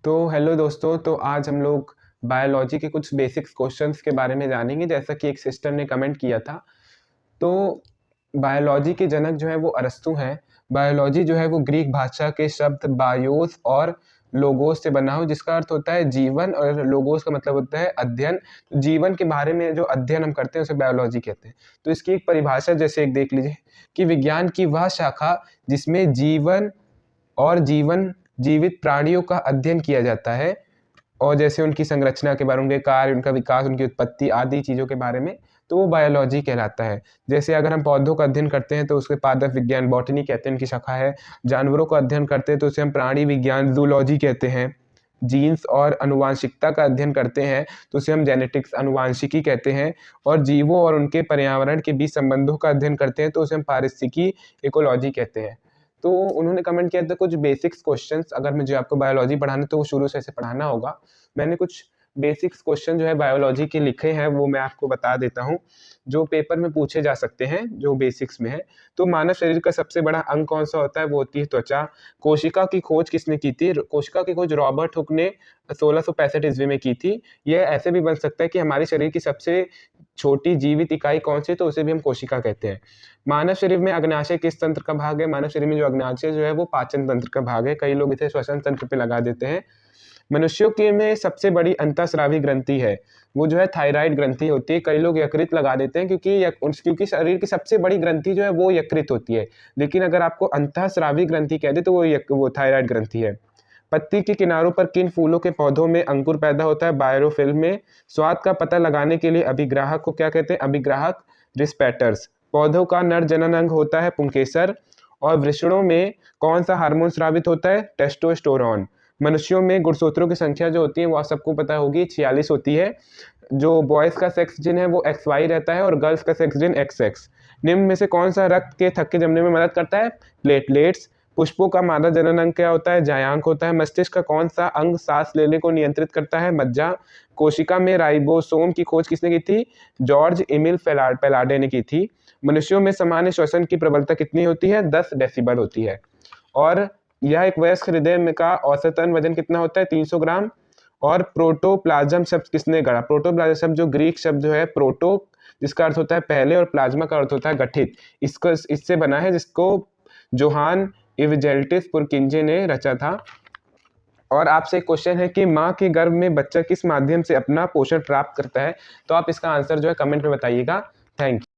तो हेलो दोस्तों, तो आज हम लोग बायोलॉजी के कुछ बेसिक्स क्वेश्चंस के बारे में जानेंगे। जैसा कि एक सिस्टर ने कमेंट किया था, तो बायोलॉजी के जनक जो है वो अरस्तु हैं। बायोलॉजी जो है वो ग्रीक भाषा के शब्द बायोस और लोगोस से बना हो, जिसका अर्थ होता है जीवन, और लोगोस का मतलब होता है अध्ययन। जीवन के बारे में जो अध्ययन हम करते हैं उसे बायोलॉजी कहते हैं। तो इसकी एक परिभाषा जैसे एक देख लीजिए कि विज्ञान की वह शाखा जिसमें जीवन और जीवित प्राणियों का अध्ययन किया जाता है, और जैसे उनकी संरचना के बारे में, उनके कार्य, उनका विकास, उनकी उत्पत्ति आदि चीज़ों के बारे में, तो वो बायोलॉजी कहलाता है। जैसे अगर हम पौधों का अध्ययन करते हैं तो उसके पादप विज्ञान बॉटनी कहते हैं, उनकी शाखा है। जानवरों का अध्ययन करते हैं तो उसे हम प्राणी विज्ञान जूलॉजी कहते हैं। जीन्स और अनुवांशिकता का अध्ययन करते हैं तो उसे हम जेनेटिक्स अनुवांशिकी कहते हैं। और जीवों और उनके पर्यावरण के बीच संबंधों का अध्ययन करते हैं तो उसे हम पारिस्थितिकी इकोलॉजी कहते हैं। तो उन्होंने कमेंट किया था कुछ बेसिक्स क्वेश्चंस, अगर मुझे आपको बायोलॉजी पढ़ाना तो वो शुरू से ऐसे पढ़ाना होगा। मैंने कुछ बेसिक्स क्वेश्चन जो है बायोलॉजी के लिखे हैं, वो मैं आपको बता देता हूँ, जो पेपर में पूछे जा सकते हैं, जो बेसिक्स में है। तो मानव शरीर का सबसे बड़ा अंग कौन सा होता है? वो होती है त्वचा। कोशिका की खोज किसने की थी? कोशिका की खोज रॉबर्ट हुक ने 1665 ईस्वी में की थी। यह ऐसे भी बन सकता है कि हमारे शरीर की सबसे छोटी जीवित इकाई कौन सी, तो उसे भी हम कोशिका कहते हैं। मानव शरीर में अग्नाशय किस तंत्र का भाग है? मानव शरीर में जो अग्नाशय जो है वो पाचन तंत्र का भाग है। कई लोग इसे श्वसन तंत्र पे लगा देते हैं। मनुष्यों के में सबसे बड़ी अंतःस्रावी ग्रंथि है, वो जो है थायराइड ग्रंथि होती है। कई लोग यकृत लगा देते हैं क्योंकि शरीर की सबसे बड़ी ग्रंथि जो है वो यकृत होती है, लेकिन अगर आपको अंतःस्रावी ग्रंथि कह दे तो वो थायराइड ग्रंथि है। पत्ती के किनारों पर किन फूलों के पौधों में अंकुर पैदा होता है? बायोफिल्म में। स्वाद का पता लगाने के लिए अभिग्राहक को क्या कहते हैं? अभिग्राहक रिस्पेटर्स। पौधों का नर जनन अंग होता है पुंकेसर। और वृषणों में कौन सा हार्मोन स्रावित होता है? टेस्टोस्टेरोन। मनुष्यों में गुणसूत्रों की संख्या जो होती है वो आप सबको पता होगी 46 होती है। जो बॉयज का सेक्स जिन है वो XY रहता है, और गर्ल्स का सेक्स जिन XX। निम्न में से कौन सा रक्त के थक्के जमने में मदद करता है? प्लेटलेट्स। पुष्पों का मादा जनन अंग क्या होता है? जायांक होता है। मस्तिष्क का कौन सा अंग सांस लेने को नियंत्रित करता है? मज्जा। कोशिका में राइबोसोम की खोज किसने की थी? जॉर्ज एमिल पेलाडे ने की थी। मनुष्यों में सामान्य श्वसन की प्रबलता कितनी होती है? 10 डेसिबल होती है। और यह एक वयस्क हृदय में का औसतन वजन कितना होता है? 300 ग्राम। और प्रोटोप्लाज्म शब्द किसने गढ़ा? प्रोटोप्लाज्म शब्द जो ग्रीक शब्द जो है प्रोटो, जिसका अर्थ होता है पहले, और प्लाज्मा का अर्थ होता है गठित, इससे बना है, जिसको जोहान इवजेल्टिस पुरकिंजे ने रचा था। और आपसे एक क्वेश्चन है कि माँ के गर्भ में बच्चा किस माध्यम से अपना पोषण प्राप्त करता है? तो आप इसका आंसर जो है कमेंट में बताइएगा। Thank you.